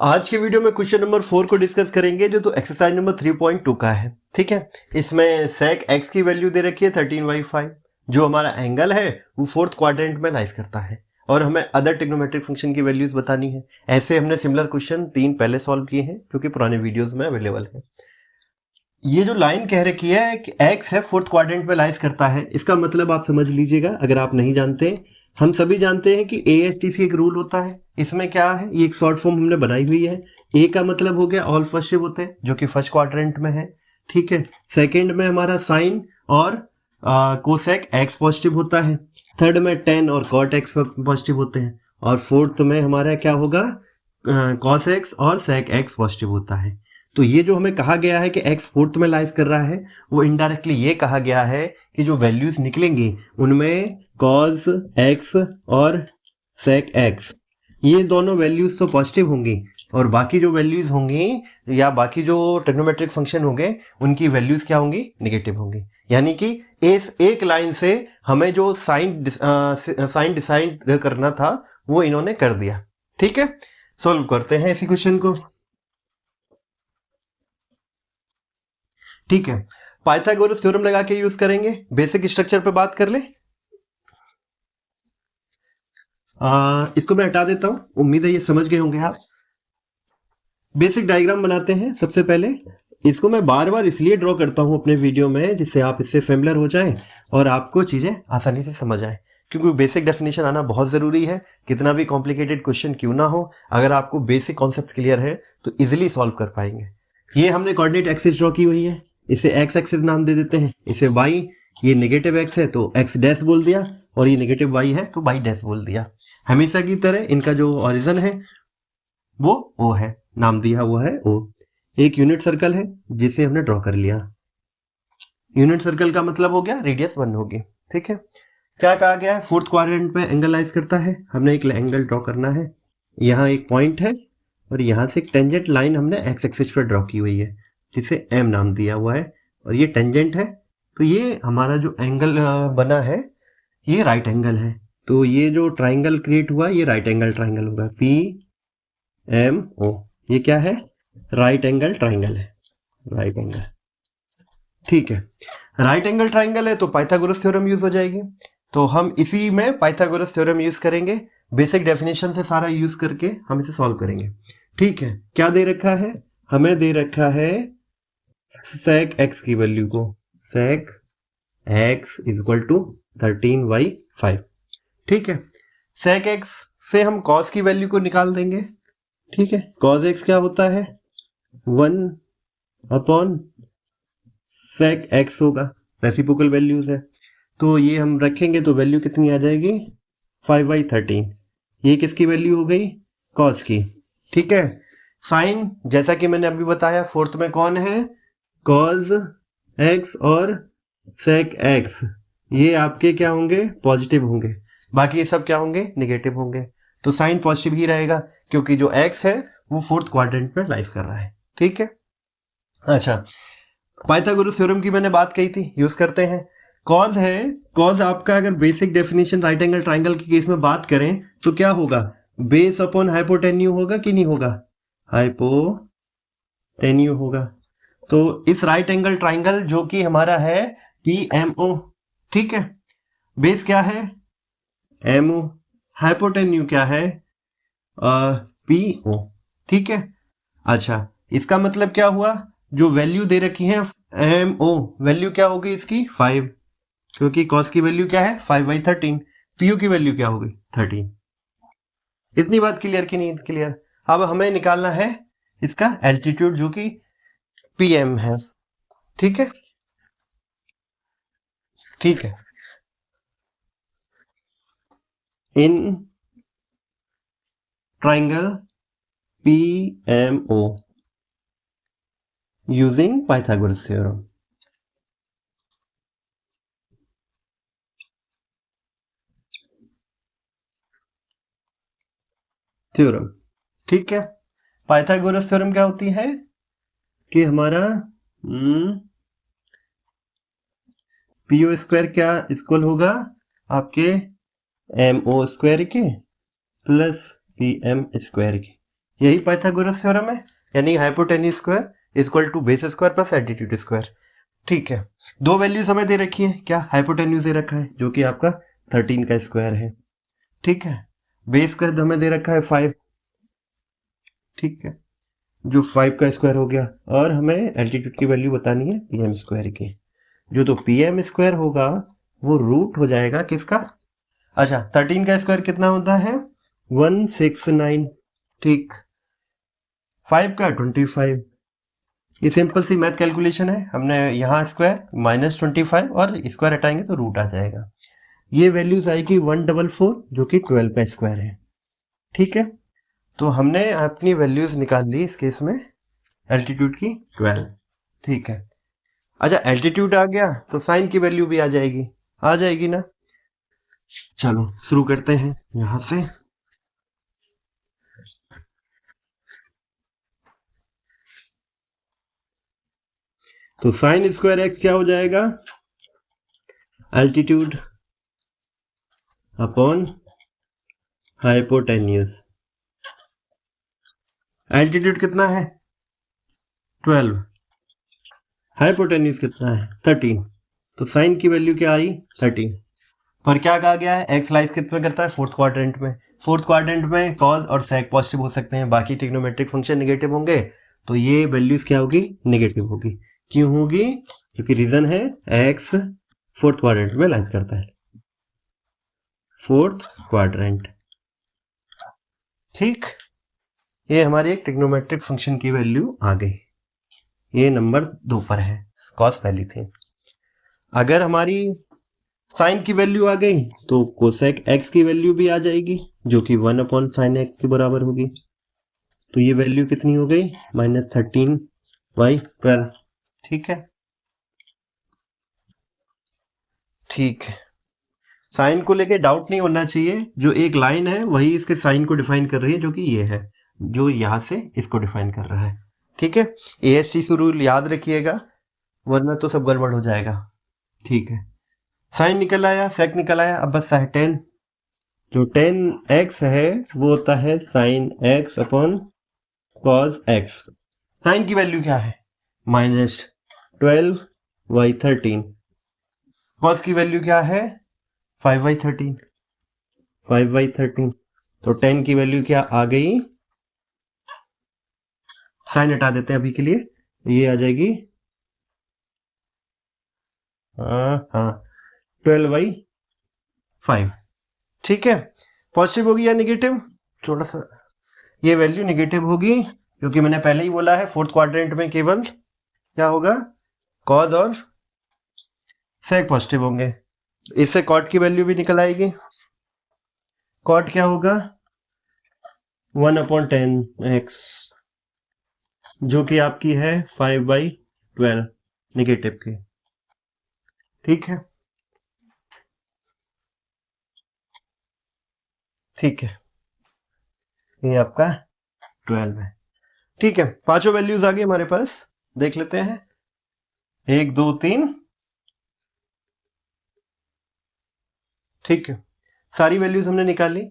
आज के वीडियो में क्वेश्चन नंबर 4 को डिस्कस करेंगे जो तो एक्सरसाइज नंबर 3.2 का है। ठीक है, इसमें सेक एक्स की वैल्यू दे रखी है 13/5। जो हमारा एंगल है वो फोर्थ क्वाड्रेंट में लाइज करता है और हमें अदर ट्रिग्नोमेट्रिक फंक्शन की वैल्यूज बतानी है। ऐसे हमने सिमिलर क्वेश्चन 3 पहले सॉल्व किए हैं जो कि पुराने वीडियोस में अवेलेबल है। ये जो लाइन कह रखी है कि एक्स है फोर्थ क्वाड्रेंट में लाइज करता है, इसका मतलब आप समझ लीजिएगा। अगर आप नहीं जानते, हम सभी जानते हैं कि ASTC एक रूल होता है। इसमें क्या है, ये एक शॉर्ट फॉर्म हमने बनाई हुई है। ए का मतलब हो गया ऑल फर्स्ट शिप होते हैं जो कि फर्स्ट क्वाड्रेंट में है। ठीक है, सेकंड में हमारा साइन और कोसेक एक्स पॉजिटिव होता है। थर्ड में टेन और कॉट एक्स पॉजिटिव होते हैं और फोर्थ में हमारा क्या होगा, कॉस एक्स और सेक एक्स पॉजिटिव होता है। तो ये जो हमें कहा गया है कि एक्स फोर्थ में लाइज कर रहा है, वो इनडायरेक्टली ये कहा गया है कि जो वैल्यूज निकलेंगी उनमें कॉस एक्स और सेक एक्स ये दोनों वैल्यूज तो पॉजिटिव होंगी और बाकी जो वैल्यूज होंगी या बाकी जो ट्रिग्नोमेट्रिक फंक्शन होंगे उनकी वैल्यूज क्या होंगी, नेगेटिव होंगी। यानी कि इस एक लाइन से हमें जो साइन डिसाइड करना था वो इन्होंने कर दिया। ठीक है, सॉल्व करते हैं इसी क्वेश्चन को। ठीक है, पाइथागोरस थ्योरम लगा के यूज करेंगे। बेसिक स्ट्रक्चर पे बात कर ले। इसको मैं हटा देता हूं, उम्मीद है ये समझ गए होंगे आप। बेसिक डायग्राम बनाते हैं। सबसे पहले इसको मैं बार बार इसलिए ड्रॉ करता हूं अपने वीडियो में जिससे आप इससे फेमिलियर हो जाएं और आपको चीजें आसानी से समझ आए, क्योंकि बेसिक डेफिनेशन आना बहुत जरूरी है। कितना भी कॉम्प्लिकेटेड क्वेश्चन क्यों ना हो, अगर आपको बेसिक कॉन्सेप्ट क्लियर है तो इजिली सॉल्व कर पाएंगे। ये हमने कोऑर्डिनेट एक्सिस ड्रॉ की हुई है, इसे एक्स एक्सिस नाम दे देते हैं, इसे वाई। ये नेगेटिव एक्स है तो एक्स डैश बोल दिया और ये नेगेटिव वाई है तो वाई डैश बोल दिया। हमेशा की तरह इनका जो ओरिजिन है वो ओ है, नाम दिया हुआ है ओ। एक यूनिट सर्कल है जिसे हमने ड्रॉ कर लिया। यूनिट सर्कल का मतलब हो गया रेडियस 1 होगी। ठीक है, क्या कहा गया है, फोर्थ क्वाड्रेंट में एंगलाइज करता है। हमने एक एंगल ड्रॉ करना है। यहाँ एक पॉइंट है और यहाँ से एक टेंजेंट लाइन हमने एक्स एक्सिस पर ड्रॉ की हुई है जिसे एम नाम दिया हुआ है और ये टेंजेंट है। तो ये हमारा जो एंगल बना है ये राइट एंगल है। तो ये जो ट्राइंगल क्रिएट हुआ ये राइट एंगल ट्राइंगल होगा, PMO। ये क्या है, राइट एंगल ट्राइंगल है, राइट एंगल। ठीक है, राइट एंगल ट्राइंगल है तो पाइथागोरस थ्योरम यूज हो जाएगी। तो हम इसी में पाइथागोरस थ्योरम यूज करेंगे। बेसिक डेफिनेशन से सारा यूज करके हम इसे सॉल्व करेंगे। ठीक है, क्या दे रखा है, हमें दे रखा है सेक एक्स की वैल्यू को, sec x is equal to 13/5। ठीक है, सेक एक्स से हम कॉस की वैल्यू को निकाल देंगे। ठीक है, कॉस एक्स क्या होता है, 1 सेक एक्स होगा, रेसिप्रोकल वैल्यूज है। तो ये हम रखेंगे तो वैल्यू कितनी आ जाएगी, 5/13। ये किसकी वैल्यू हो गई, कॉस की। ठीक है, साइन जैसा कि मैंने अभी बताया फोर्थ में कौन है, कॉस एक्स और सेक एक्स। ये आपके क्या होंगे, पॉजिटिव होंगे, बाकी ये सब क्या होंगे, निगेटिव होंगे। तो साइन पॉजिटिव ही रहेगा क्योंकि जो एक्स है वो फोर्थ क्वाड्रेंट में लाइज कर रहा है। ठीक है, अच्छा, पाइथागोरस थ्योरम की मैंने बात कही थी, यूज करते हैं। कॉस है, कॉस आपका अगर basic definition right angle triangle के केस में बात करें तो क्या होगा, बेस अपॉन हाइपोटेन्यू होगा कि नहीं होगा, हाइपोटेन्यू होगा। तो इस राइट एंगल ट्राइंगल जो कि हमारा है PMO, ठीक है, बेस क्या है MO, हाइपोटेन्यू क्या है PO। ठीक है, अच्छा, इसका मतलब क्या हुआ, जो वैल्यू दे रखी है MO, वैल्यू क्या होगी इसकी 5, क्योंकि कॉस की वैल्यू क्या है 5/13। PO की वैल्यू क्या होगी 13। इतनी बात क्लियर कि नहीं क्लियर। अब हमें निकालना है इसका एल्टीट्यूड जो कि PM है। ठीक है, ठीक है, in triangle PMO using Pythagoras theorem। Theorem, ठीक है, पाइथागोरस थ्योरम क्या होती है कि हमारा PO स्क्वायर क्या इक्वल होगा आपके MO स्क्वायर के प्लस PM स्क्वायर के। यही पाइथागोरस थ्योरम है, यानी hypotenuse square equal to base square plus altitude square. ठीक है, दो वैल्यूज हमें दे रखी है, क्या हाइपोटेन्यूज दे रखा है जो कि आपका 13 का स्क्वायर है। ठीक है, बेस का हमें दे रखा है 5, ठीक है, जो 5 का स्क्वायर हो गया, और हमें एल्टीट्यूड की वैल्यू बतानी है पी एम स्क्वायर की, जो तो पी एम स्क्वायर होगा वो रूट हो जाएगा किसका, अच्छा 13 का स्क्वायर कितना होता है 169, ठीक, 5 का 25, ये सिंपल सी मैथ कैलकुलेशन है, हमने यहाँ स्क्वायर -25 और स्क्वायर हटाएंगे तो रूट आ जाएगा। ये वैल्यूज आएगी 144 जो कि 12 का स्क्वायर है। ठीक है, तो हमने अपनी वैल्यूज निकाल ली इस केस में, एल्टीट्यूड की 12, ठीक है। अच्छा एल्टीट्यूड आ गया तो साइन की वैल्यू भी आ जाएगी ना। चलो शुरू करते हैं यहां से। तो साइन स्क्वायर एक्स क्या हो जाएगा, एल्टीट्यूड अपॉन हाइपोटेन्यूज। एल्टीट्यूड कितना है 12, हाइपोटेन्यूज कितना है 13, तो साइन की वैल्यू क्या आई 13। पर क्या कहा गया है, एक्स लाइज कितने करता है फोर्थ क्वाड्रेंट में, फोर्थ क्वाड्रेंट में कॉस और सेक पॉजिटिव हो सकते हैं, बाकी ट्रिग्नोमेट्रिक फंक्शन नेगेटिव होंगे, तो ये वैल्यूज क्या होगी नेगेटिव होगी। क्यों होगी, क्योंकि रीजन है एक्स फोर्थ क्वाड्रेंट में लाइज करता है, फोर्थ क्वाड्रेंट। ठीक, ये हमारी एक ट्रिग्नोमेट्रिक फंक्शन की वैल्यू आ गई, ये नंबर 2 पर है, कॉस पहली थी। अगर हमारी साइन की वैल्यू आ गई तो कोसेक एक्स की वैल्यू भी आ जाएगी जो कि 1 अपॉन साइन एक्स के बराबर होगी, तो ये वैल्यू कितनी हो गई -13/12। ठीक है, ठीक है, साइन को लेके डाउट नहीं होना चाहिए, जो एक लाइन है वही इसके साइन को डिफाइन कर रही है, जो कि ये है जो यहां से इसको डिफाइन कर रहा है। ठीक है, AST से रूल याद रखिएगा वरना तो सब गड़बड़ हो जाएगा। ठीक है, साइन निकल आया, सेक निकल आया, अब बस है 10, जो 10x है वो होता है sine x upon cos x। Sine की वैल्यू क्या है -12/13, कॉस की वैल्यू क्या है 5/13, 5/13, तो 10 की वैल्यू क्या आ गई, साइन हटा देते हैं अभी के लिए, ये आ जाएगी 12/5। ठीक है, पॉजिटिव होगी या नेगेटिव, थोड़ा सा ये वैल्यू नेगेटिव होगी क्योंकि मैंने पहले ही बोला है फोर्थ क्वाड्रेंट में केवल क्या होगा कॉस और सेक पॉजिटिव होंगे, इससे कॉट की वैल्यू भी निकल आएगी, कॉट क्या होगा 1/10x जो कि आपकी है 5/12 नेगेटिव की। ठीक है, ठीक है, ये आपका 12 है। ठीक है, पांचों वैल्यूज आ गई हमारे पास, देख लेते हैं 1 2 3। ठीक है, सारी वैल्यूज हमने निकाली,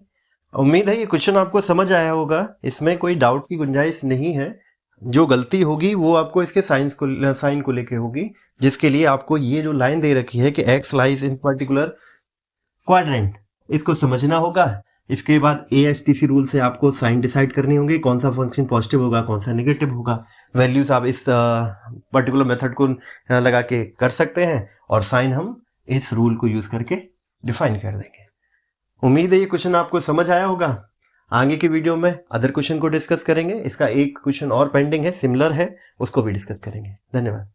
उम्मीद है ये क्वेश्चन आपको समझ आया होगा, इसमें कोई डाउट की गुंजाइश नहीं है, जो गलती होगी वो आपको इसके साइन को लेके होगी, जिसके लिए आपको ये जो लाइन दे रखी है कि x lies in particular quadrant, इसको समझना होगा। इसके बाद ASTC रूल से आपको साइन डिसाइड करनी होगी, कौन सा फंक्शन पॉजिटिव होगा कौन सा नेगेटिव होगा, वैल्यूज आप इस पर्टिकुलर मेथड को लगा के कर सकते हैं, और साइन हम इस रूल को यूज करके डिफाइन कर देंगे। उम्मीद है ये क्वेश्चन आपको समझ आया होगा। आगे की वीडियो में अदर क्वेश्चन को डिस्कस करेंगे, इसका एक क्वेश्चन और पेंडिंग है सिमिलर है, उसको भी डिस्कस करेंगे। धन्यवाद।